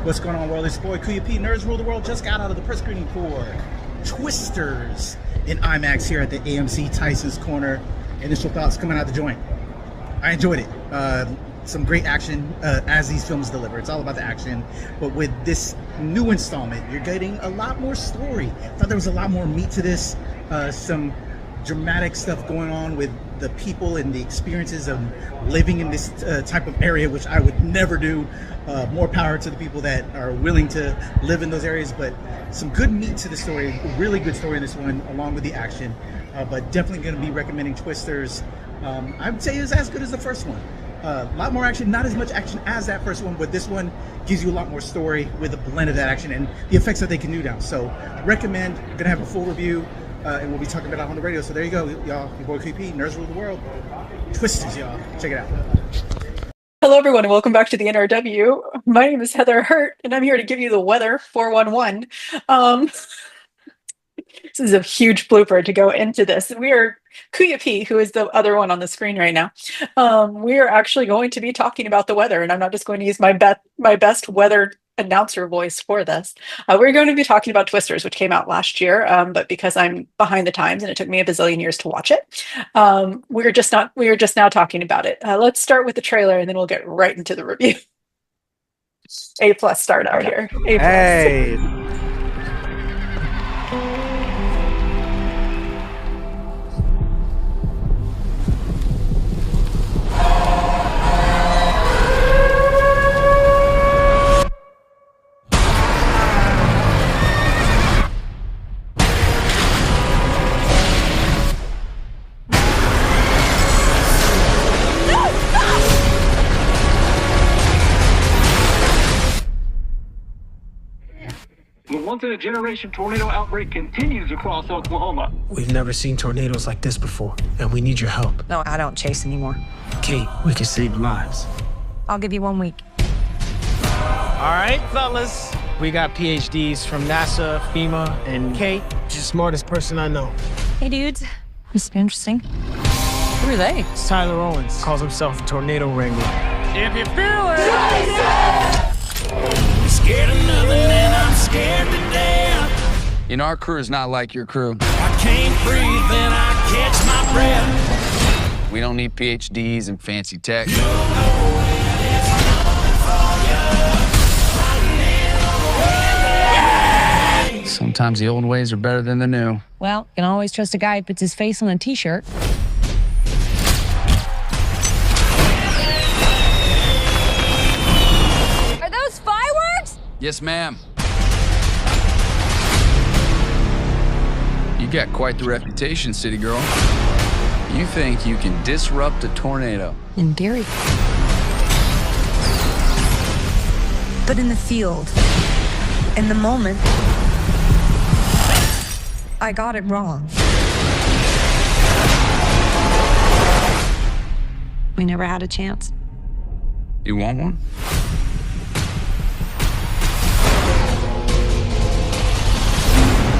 What's going on, world? It's your boy Kuya P. Nerds Rule the World. Just got out of the press screening for Twisters in IMAX here at the AMC Tyson's Corner. Initial thoughts coming out the joint. I enjoyed it. Some great action as these films deliver. It's all about the action. But with this new installment, you're getting a lot more story. I thought there was a lot more meat to this. Some dramatic stuff going on with the people and the experiences of living in this type of area, which I would never do. More power to the people that are willing to live in those areas, but some good meat to the story. Really good story in this one, along with the action. But definitely going to be recommending Twisters. I would say it's as good as the first one. A lot more action, not as much action as that first one, but this one gives you a lot more story with a blend of that action and the effects that they can do now. So recommend. We're gonna have a full review and we'll be talking about it on the radio. So there you go, y'all. Your boy KP, Nerds Rule the World. Twisters, y'all. Check it out. Hello, everyone, and welcome back to the NRW. My name is Heather Hurt, and I'm here to give you the weather 411. This is a huge blooper to go into this. We are Kuya P, who is the other one on the screen right now. We are actually going to be talking about the weather, and I'm not just going to use my best weather announcer voice for this. We're going to be talking about Twisters, which came out last year, but because I'm behind the times and it took me a bazillion years to watch it, we are just now talking about it. Let's start with the trailer, and then we'll get right into the review. A+ start out here. A+. Hey. The once-in-a-generation tornado outbreak continues across Oklahoma. We've never seen tornadoes like this before, and we need your help. No, I don't chase anymore. Kate, we can save lives. I'll give you 1 week. All right, fellas. We got PhDs from NASA, FEMA, and Kate, she's the smartest person I know. Hey, dudes. This is interesting. Who are they? It's Tyler Owens. Calls himself a tornado wrangler. If you feel it! Scared of nothing and I'm scared to death. You know, our crew is not like your crew. I can't breathe and I catch my breath. We don't need PhDs and fancy tech. Sometimes the old ways are better than the new. Well, you can always trust a guy who puts his face on a t-shirt. Are those fireworks? Yes, ma'am. You got quite the reputation, city girl. You think you can disrupt a tornado? In theory. But in the field, in the moment, I got it wrong. We never had a chance. You want one?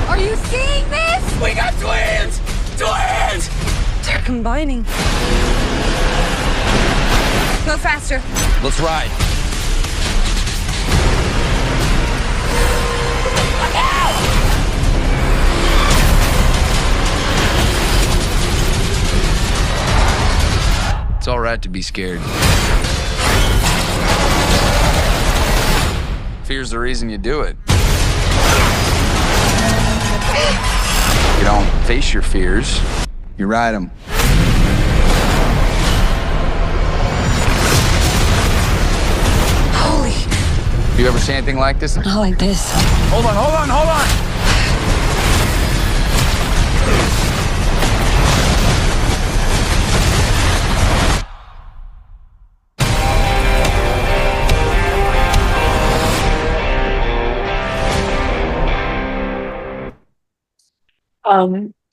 Are you seeing this? We got twins! Twins! They're combining. Go faster. Let's ride. It's all right to be scared. Fear's the reason you do it. You don't face your fears, you ride them. Holy. You ever see anything like this? Not like this. Hold on.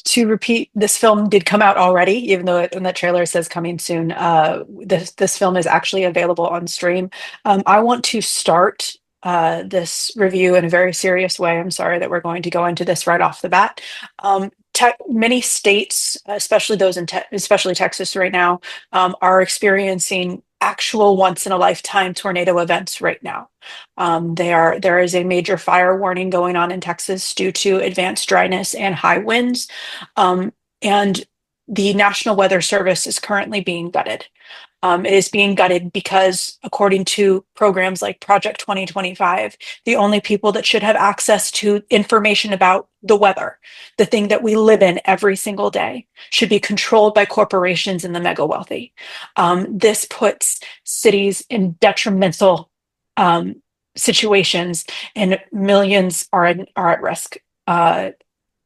To repeat, this film did come out already, even though in the trailer says coming soon. This film is actually available on stream. I want to start this review in a very serious way. I'm sorry that we're going to go into this right off the bat. Many states, especially those especially Texas right now, are experiencing actual once in a lifetime tornado events right now. There is a major fire warning going on in Texas due to advanced dryness and high winds. And the National Weather Service is currently being gutted. It is being gutted because, according to programs like Project 2025, the only people that should have access to information about the weather, the thing that we live in every single day, should be controlled by corporations and the mega wealthy. This puts cities in detrimental situations, and millions are at risk.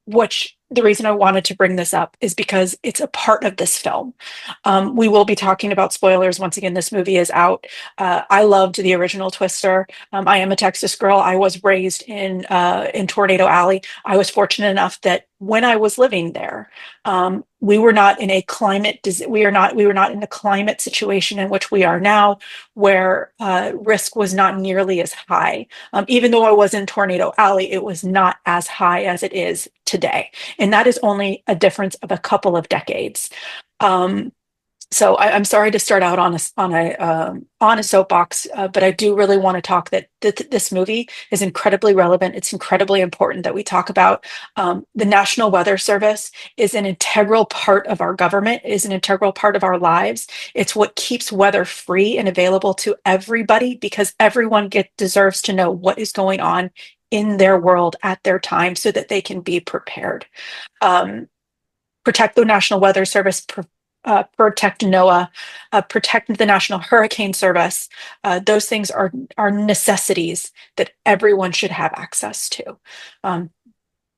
Which the reason I wanted to bring this up is because it's a part of this film. We will be talking about spoilers. Once again, this movie is out. I loved the original Twister. I am a Texas girl. I was raised in Tornado Alley. I was fortunate enough that when I was living there, we were not in a we were not in the climate situation in which we are now, where risk was not nearly as high. Even though I was in Tornado Alley, it was not as high as it is today, and that is only a difference of a couple of decades. So I'm sorry to start out on a soapbox, but I do really want to talk that this movie is incredibly relevant. It's incredibly important that we talk about. The National Weather Service is an integral part of our government, is an integral part of our lives. It's what keeps weather free and available to everybody, because everyone deserves to know what is going on in their world at their time so that they can be prepared. Protect the National Weather Service, protect NOAA, protect the National Hurricane Service. Those things are necessities that everyone should have access to.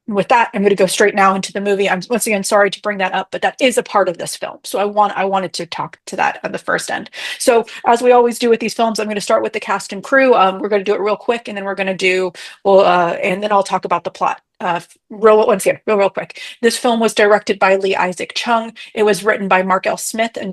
With that, I'm going to go straight now into the movie. I'm once again sorry to bring that up, but that is a part of this film. So I wanted to talk to that on the first end. So as we always do with these films, I'm going to start with the cast and crew. We're going to do it real quick, and then we're going to do and then I'll talk about the plot. Real quick. This film was directed by Lee Isaac Chung. It was written by Mark L. Smith and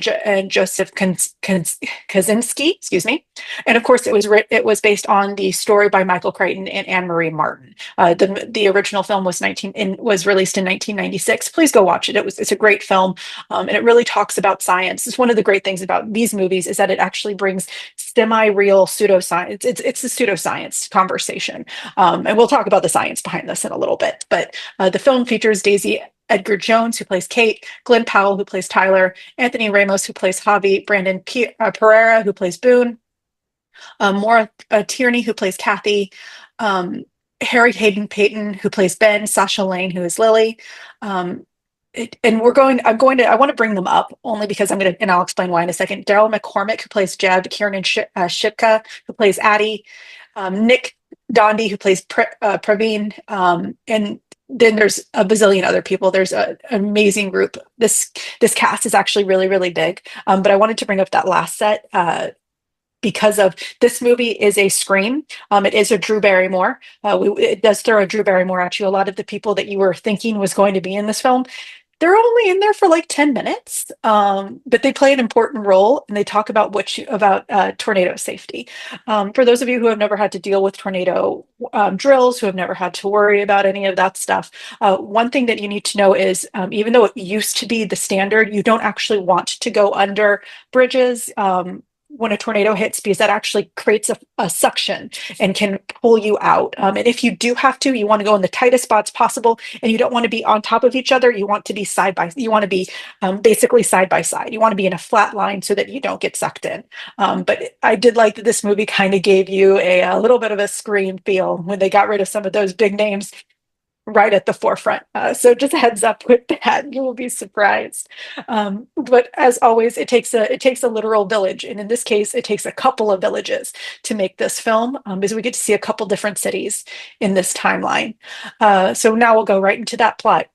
Joseph Kaczynski, excuse me. And of course, it was based on the story by Michael Crichton and Anne Marie Martin. The original film was released in 1996. Please go watch it. It's a great film, and it really talks about science. It's one of the great things about these movies is that it actually brings semi-real pseudoscience. It's a pseudoscience conversation, and we'll talk about the science behind this in a little bit. But the film features Daisy Edgar-Jones, who plays Kate, Glen Powell, who plays Tyler, Anthony Ramos, who plays Javi, Brandon Pereira, who plays Boone, Maura Tierney, who plays Kathy, Harry Hayden Payton, who plays Ben, Sasha Lane, who is Lily. And I want to bring them up only because and I'll explain why in a second. Daryl McCormick, who plays Jeb, Kieran Shipka, who plays Addie, Nick Dondi, who plays Praveen, and then there's a bazillion other people. There's an amazing group. This cast is actually really, really big. But I wanted to bring up that last set because of this movie is a Scream. It is a Drew Barrymore. It does throw a Drew Barrymore at you. A lot of the people that you were thinking was going to be in this film, they're only in there for like 10 minutes, but they play an important role, and they talk about tornado safety. For those of you who have never had to deal with tornado drills, who have never had to worry about any of that stuff, one thing that you need to know is even though it used to be the standard, you don't actually want to go under bridges when a tornado hits, because that actually creates a suction and can pull you out. And if you do have to, you want to go in the tightest spots possible, and you don't want to be on top of each other. You want to be basically side by side. You want to be in a flat line so that you don't get sucked in. But I did like that this movie kind of gave you a little bit of a Scream feel when they got rid of some of those big names right at the forefront. So just a heads up with that, you will be surprised. But as always, it takes a literal village. And in this case, it takes a couple of villages to make this film, because we get to see a couple different cities in this timeline. So now we'll go right into that plot.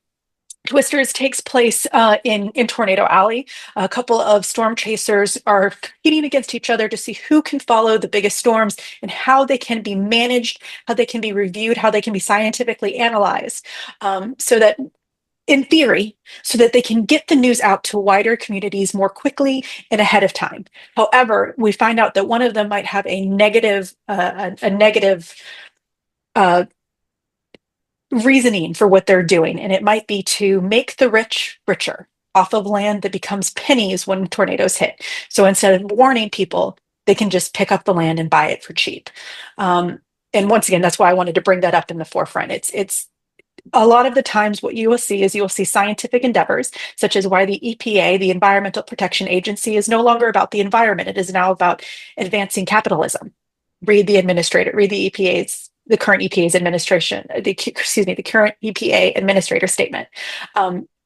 Twisters takes place in Tornado Alley. A couple of storm chasers are competing against each other to see who can follow the biggest storms and how they can be managed, how they can be reviewed, how they can be scientifically analyzed, so that, in theory, so that they can get the news out to wider communities more quickly and ahead of time. However, we find out that one of them might have a negative reasoning for what they're doing, and it might be to make the rich richer. off of land that becomes pennies when tornadoes hit. So instead of warning people, they can just pick up the land and buy it for cheap. And once again, that's why I wanted to bring that up in the forefront. It's a lot of the times what you will see is you will see scientific endeavors, such as why the EPA, the Environmental Protection Agency, is no longer about the environment. It is now about advancing capitalism. Read the EPA's, the current EPA's administration, the current EPA administrator statement.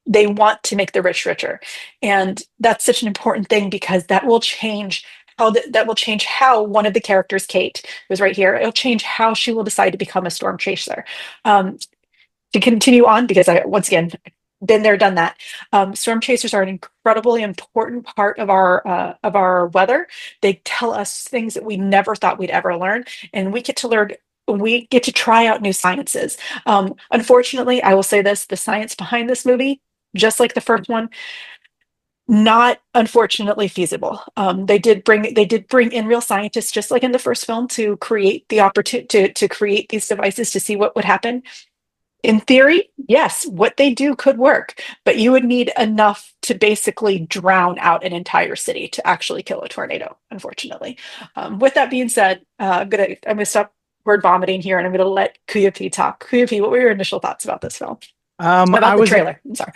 They want to make the rich richer. And that's such an important thing because that will change how one of the characters, Kate, who's right here, it'll change how she will decide to become a storm chaser. To continue on, because I, once again, been there, done that. Storm chasers are an incredibly important part of our weather. They tell us things that we never thought we'd ever learn, and we get to learn. We get to try out new sciences. Unfortunately, I will say this: the science behind this movie, just like the first one, not unfortunately feasible. They did bring in real scientists, just like in the first film, to create the opportunity to create these devices to see what would happen. In theory, yes, what they do could work, but you would need enough to basically drown out an entire city to actually kill a tornado, unfortunately. With that being said, I'm gonna stop word vomiting here, and I'm gonna let Kuya P talk. Kuya P, what were your initial thoughts about this film? About the trailer. I'm sorry.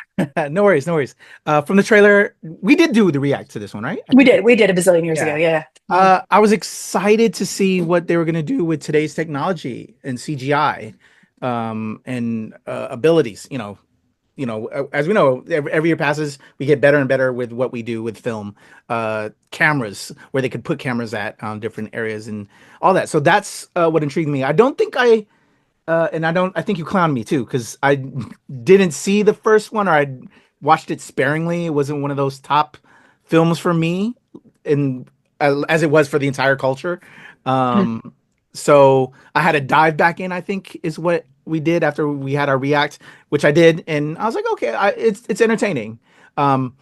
No worries. From the trailer, we did do the react to this one, right? We did a bazillion years ago. Yeah. I was excited to see what they were going to do with today's technology and CGI, and abilities. As we know, every year passes, we get better and better with what we do with film, cameras, where they could put cameras at different areas and all that. So that's what intrigued me. I think you clowned me too, because I didn't see the first one, or I watched it sparingly. It wasn't one of those top films for me, and as it was for the entire culture. So I had to dive back in, I think is what we did after we had our react, which I did. And I was like, okay, it's entertaining. Going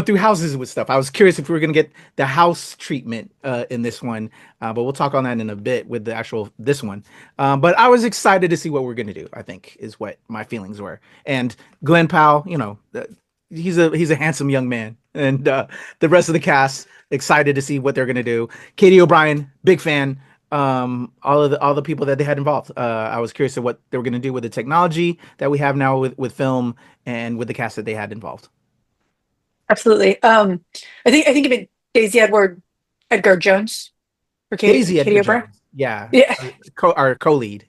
through houses with stuff. I was curious if we were going to get the house treatment in this one, but we'll talk on that in a bit with this one. But I was excited to see what we're going to do, I think is what my feelings were. And Glen Powell, he's a handsome young man, and the rest of the cast excited to see what they're going to do. Katie O'Brien, big fan. All the people that they had involved. I was curious of what they were going to do with the technology that we have now with film and with the cast that they had involved. Absolutely. I think of it, Daisy Edgar-Jones for Katie O'Brien. Yeah. Our co-lead.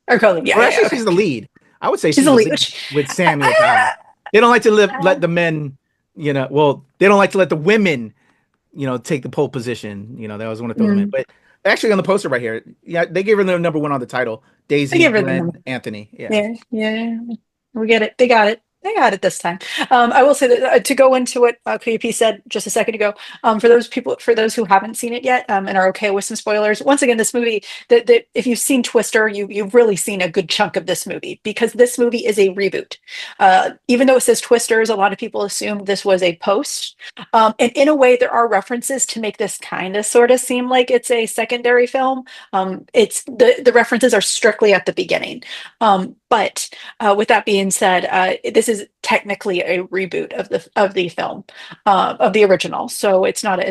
Our co-lead. Yeah. Or actually, she's the lead. I would say she's the lead with Samuel Powell. They don't like to let the men, they don't like to let the women, take the pole position. They always want to throw them in. But actually, on the poster right here, they gave her the number one on the title. Daisy, Glen, Anthony. Yeah. We get it. They got it. This time. I will say that to go into what KP said just a second ago, for those who haven't seen it yet and are okay with some spoilers, once again, this movie, that if you've seen Twister, you've really seen a good chunk of this movie, because this movie is a reboot. Even though it says Twisters, a lot of people assume this was a post. And in a way, there are references to make this kind of sort of seem like it's a secondary film. It's the references are strictly at the beginning. But with that being said, this is technically a reboot of the film, of the original. So it's not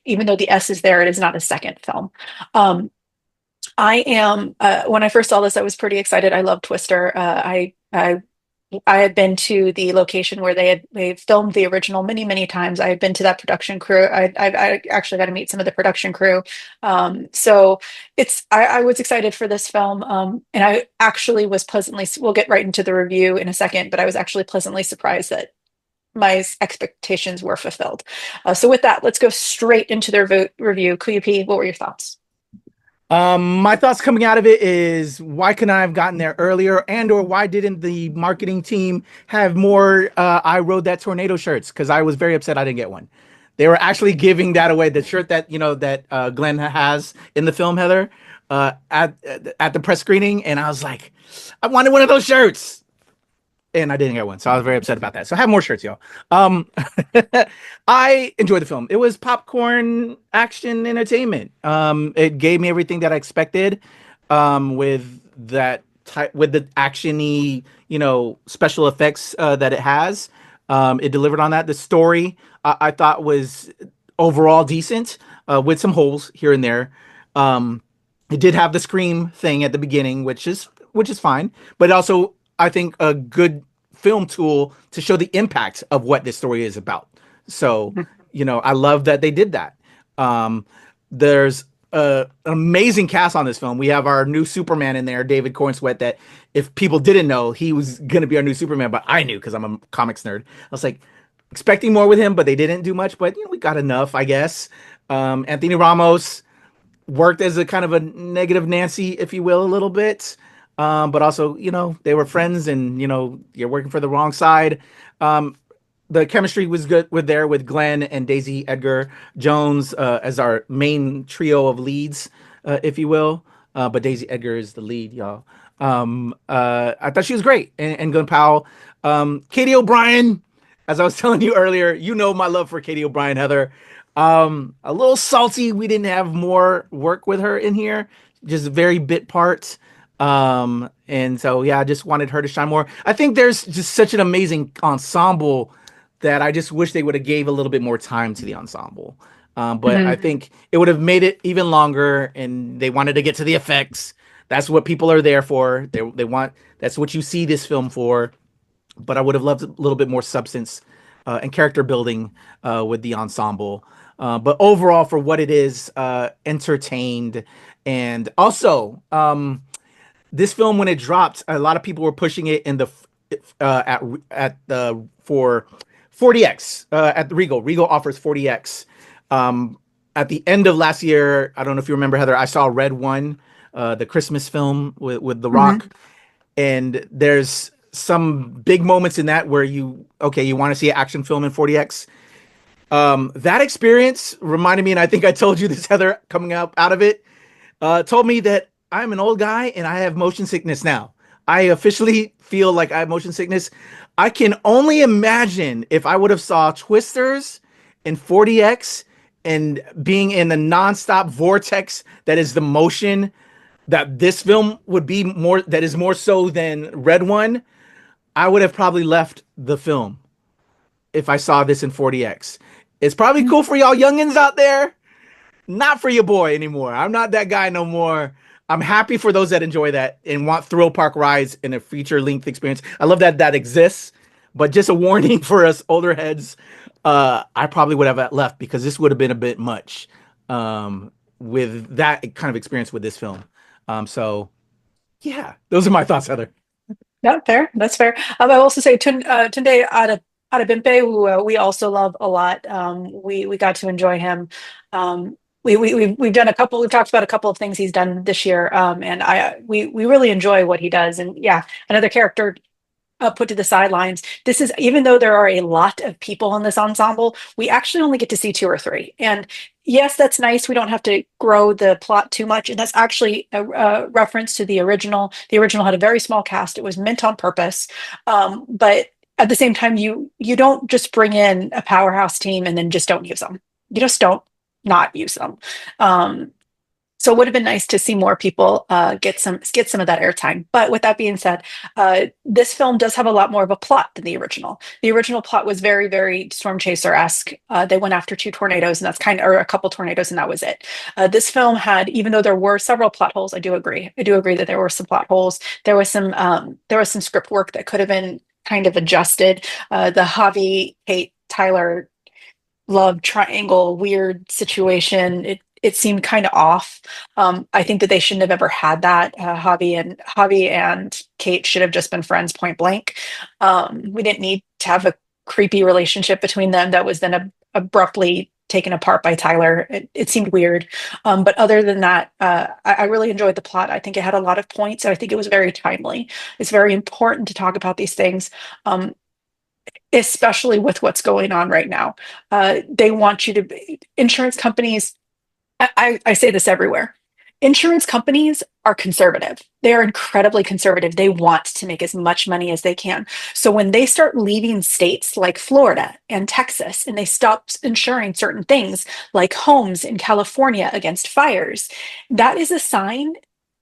even though the S is there, it is not a second film. I am when I first saw this, I was pretty excited. I love Twister. I had been to the location where they filmed the original many times. I had been to that production crew. I actually got to meet some of the production crew. So I was excited for this film. And I actually was we'll get right into the review in a second, but I was actually pleasantly surprised that my expectations were fulfilled. So with that, let's go straight into the review. Kuya P, what were your thoughts? My thoughts coming out of it is, why couldn't I have gotten there earlier, or why didn't the marketing team have more I Rode That Tornado shirts? Because I was very upset I didn't get one. They were actually giving that away, the shirt that that Glenn has in the film, Heather, at the press screening, and I was like, I wanted one of those shirts. And I didn't get one, so I was very upset about that. So I have more shirts, y'all. I enjoyed the film. It was popcorn action entertainment. It gave me everything that I expected, with the actiony, special effects that it has. It delivered on that. The story I thought was overall decent, with some holes here and there. It did have the scream thing at the beginning, which is fine, but also I think a good film tool to show the impact of what this story is about. So, I love that they did that. There's an amazing cast on this film. We have our new Superman in there, David Cornsweet, that if people didn't know, he was going to be our new Superman, but I knew because I'm a comics nerd. I was like expecting more with him, but they didn't do much, but we got enough, I guess. Anthony Ramos worked as a kind of a negative Nancy, if you will, a little bit. But also, they were friends and, you're working for the wrong side. The chemistry was good with Glen and Daisy Edgar-Jones as our main trio of leads, if you will. But Daisy Edgar is the lead, y'all. I thought she was great. And Glen Powell. Katie O'Brien, as I was telling you earlier, my love for Katie O'Brien, Heather. A little salty we didn't have more work with her in here. Just very bit parts. And so, I just wanted her to shine more. I think there's just such an amazing ensemble that I just wish they would have gave a little bit more time to the ensemble. But I think it would have made it even longer, and they wanted to get to the effects. That's what people are there for. That's what you see this film for. But I would have loved a little bit more substance and character building with the ensemble. But overall, for what it is, entertained. And also, this film, when it dropped, a lot of people were pushing it in for 40x at the Regal. Regal offers 40x. At the end of last year, I don't know if you remember, Heather, I saw Red One, the Christmas film with The Rock, and there's some big moments in that where you want to see an action film in 40x. That experience reminded me, and I think I told you this, Heather, coming out of it, told me that I'm an old guy and I have motion sickness now. I officially feel like I have motion sickness. I can only imagine if I would have saw Twisters in 40x and being in the nonstop vortex that is the motion that this film would be more, that is more so than Red One. I would have probably left the film if I saw this in 40x. It's probably cool for y'all youngins out there. Not for your boy anymore. I'm not that guy no more. I'm happy for those that enjoy that and want thrill park rides in a feature length experience. I love that exists, but just a warning for us older heads. I probably would have left because this would have been a bit much with that kind of experience with this film. So yeah, those are my thoughts, Heather. No, fair. That's fair. I will also say Tunde Adebimpe, who we also love a lot. We got to enjoy him. We've done we've talked about a couple of things he's done this year, and we really enjoy what he does. And another character put to the sidelines. This is, even though there are a lot of people in this ensemble, we actually only get to see 2 or 3. And yes, that's nice. We don't have to grow the plot too much. And that's actually a reference to the original. The original had a very small cast. It was meant on purpose. But at the same time, you don't just bring in a powerhouse team and then just don't use them. You just don't not use them. So it would have been nice to see more people get some of that airtime. But with that being said, this film does have a lot more of a plot than the original. The original plot was very, very Storm Chaser-esque. They went after 2 tornadoes, and or a couple tornadoes, and that was it. This film had, even though there were several plot holes, I do agree that there were some plot holes. There was some script work that could have been kind of adjusted. The Javi, Kate, Tyler love triangle weird situation, it seemed kind of off. I think that they shouldn't have ever had that. Javi and Kate should have just been friends, point blank. We didn't need to have a creepy relationship between them that was then abruptly taken apart by Tyler. It seemed weird. But other than that, I really enjoyed the plot. I think it had a lot of points, and I think it was very timely. It's very important to talk about these things. Especially with what's going on right now. They want you to insurance companies. I say this everywhere. Insurance companies are conservative. They are incredibly conservative. They want to make as much money as they can. So when they start leaving states like Florida and Texas, and they stop insuring certain things like homes in California against fires, that is a sign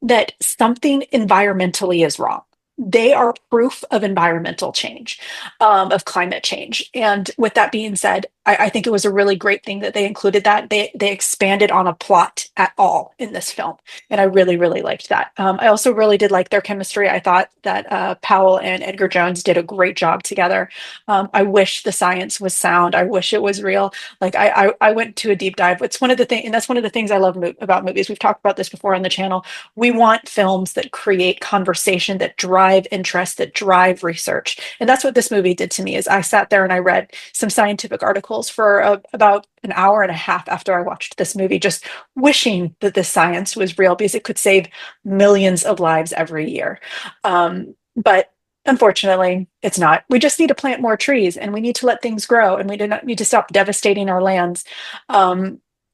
that something environmentally is wrong. they are proof of environmental change, of climate change. And with that being said, I think it was a really great thing that they included that. They expanded on a plot at all in this film. And I really, really liked that. I also really did like their chemistry. I thought that Powell and Edgar-Jones did a great job together. I wish the science was sound. I wish it was real. Like I went to a deep dive. It's one of the things, and that's one of the things I love about movies. We've talked about this before on the channel. We want films that create conversation, that drive interest, that drive research. And that's what this movie did to me. Is I sat there and I read some scientific articles for about an hour and a half after I watched this movie, just wishing that this science was real because it could save millions of lives every year. But unfortunately, it's not. We just need to plant more trees, and we need to let things grow, and we do not need to stop devastating our lands.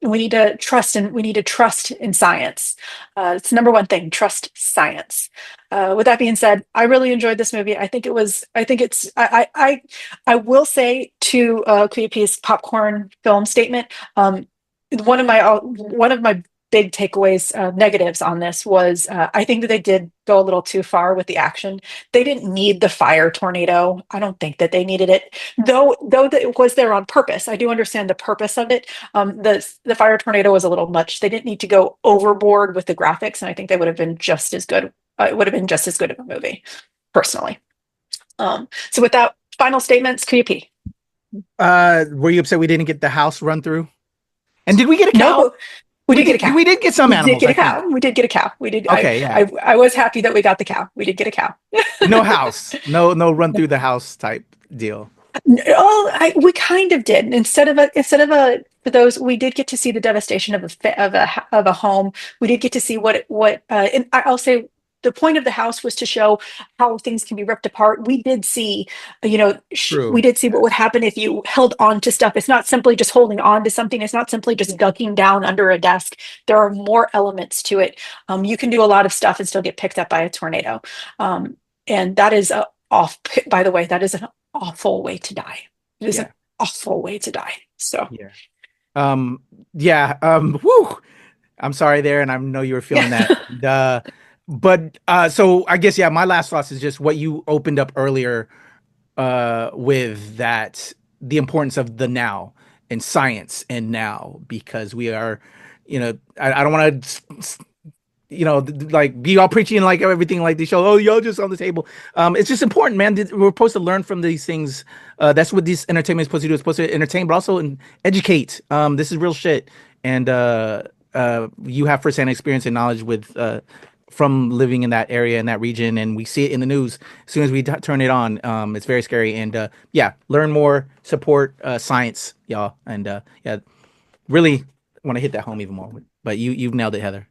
We need to trust, and we need to trust in science. It's the number one thing: trust science. With that being said, I really enjoyed this movie. I will say to Kuyapi's popcorn film statement, one of my big takeaways, negatives on this was I think that they did go a little too far with the action. They didn't need the fire tornado. I don't think that they needed it, though that it was there on purpose. I do understand the purpose of it. The fire tornado was a little much. They didn't need to go overboard with the graphics, and I think they would have been just as good. It would have been just as good of a movie, personally. So with that, final statements, Kuyapi. Were you upset we didn't get the house run through? And did we get a cow? No. We did get a cow. We did get some animals. We did get a cow. We did get a cow. We did. Okay, yeah. I was happy that we got the cow. We did get a cow. No house. No run through the house type deal. We kind of did. Instead of for those, we did get to see the devastation of a home. We did get to see and I'll say the point of the house was to show how things can be ripped apart. We did see, we did see what would happen if you held on to stuff. It's not simply just holding on to something. It's not simply just ducking down under a desk. There are more elements to it. You can do a lot of stuff and still get picked up by a tornado. And that is by the way, that is an awful way to die. It is an awful way to die. So, whew. I'm sorry there. And I know you were feeling that. But so I guess, my last thoughts is just what you opened up earlier with that, the importance of the now and science and now, because we are, I don't want to, like be all preachy and like everything like the show. Oh, y'all just on the table. It's just important, man. We're supposed to learn from these things. That's what this entertainment is supposed to do. It's supposed to entertain, but also educate. This is real shit. And you have firsthand experience and knowledge with from living in that area, in that region, and we see it in the news as soon as we turn it on. It's very scary. And learn more, support science, y'all. And really want to hit that home even more. But you've nailed it, Heather.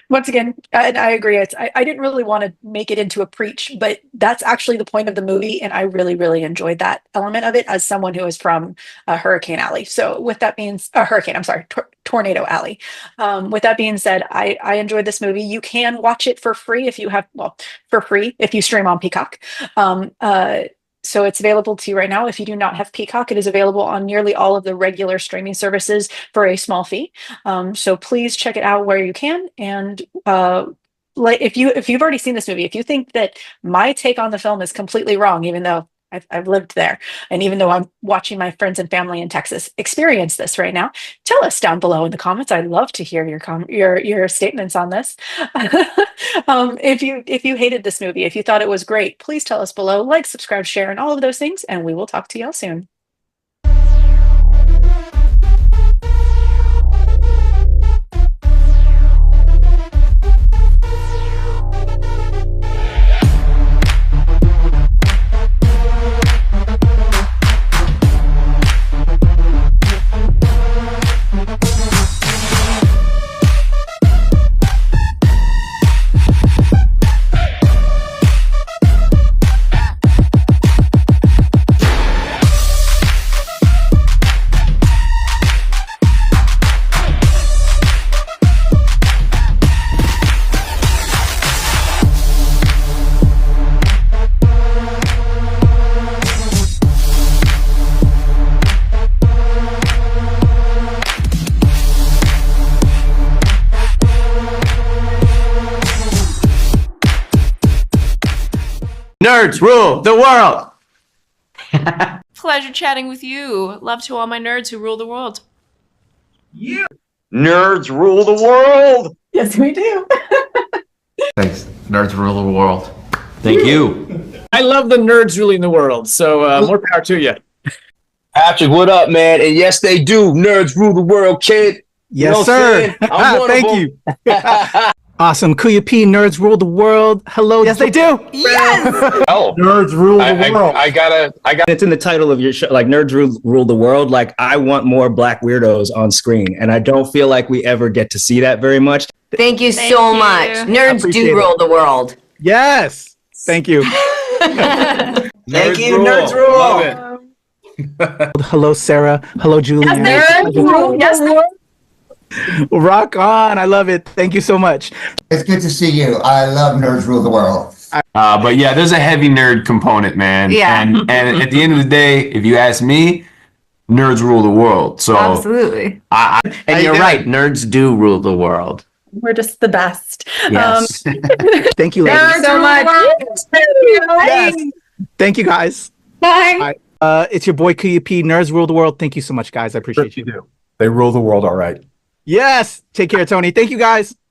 Once again, and I agree. I didn't really want to make it into a preach, but that's actually the point of the movie, and I really, really enjoyed that element of it as someone who is from Hurricane Alley. So with that being Tornado Alley. With that being said, I enjoyed this movie. You can watch it for free if you stream on Peacock. So it's available to you right now. If you do not have Peacock, it is available on nearly all of the regular streaming services for a small fee. So please check it out where you can. And if you've already seen this movie, if you think that my take on the film is completely wrong, even though I've lived there, and even though I'm watching my friends and family in Texas experience this right now, tell us down below in the comments. I'd love to hear your statements on this. If you hated this movie, if you thought it was great, please tell us below. Like, subscribe, share, and all of those things, and we will talk to y'all soon. Nerds rule the world. Pleasure chatting with you. Love to all my nerds who rule the world. Nerds rule the world. Yes, we do. Thanks. Nerds rule the world. Thank you. I love the nerds ruling the world, so more power to you. Patrick, what up, man? And yes, they do. Nerds rule the world, kid. Yes, what sir. I'm one of Thank them. you. Awesome. Kuya P, nerds rule the world. Hello. Yes, they do. Yes. Oh, Nerds rule the world. I got. It's in the title of your show, like Nerds Rule the World. Like, I want more black weirdos on screen, and I don't feel like we ever get to see that very much. Thank you so much. Nerds do rule the world. Yes. Thank you. Thank you, Nerds Rule. Love it. Hello, Sarah. Hello, Julie. Yes. Rock on. I love it. Thank you so much. It's good to see you. I love Nerds Rule the World. But yeah, there's a heavy nerd component, man. Yeah. And at the end of the day, if you ask me, nerds rule the world. So Absolutely. and you're right, nerds do rule the world. We're just the best. Yes. Thank you, ladies. Thank you so much. Yes. Thank you, guys. Bye. It's your boy Kuya P. Nerds rule the world. Thank you so much, guys. I appreciate you. do. They rule the world all right. Yes. Take care, Tony. Thank you, guys.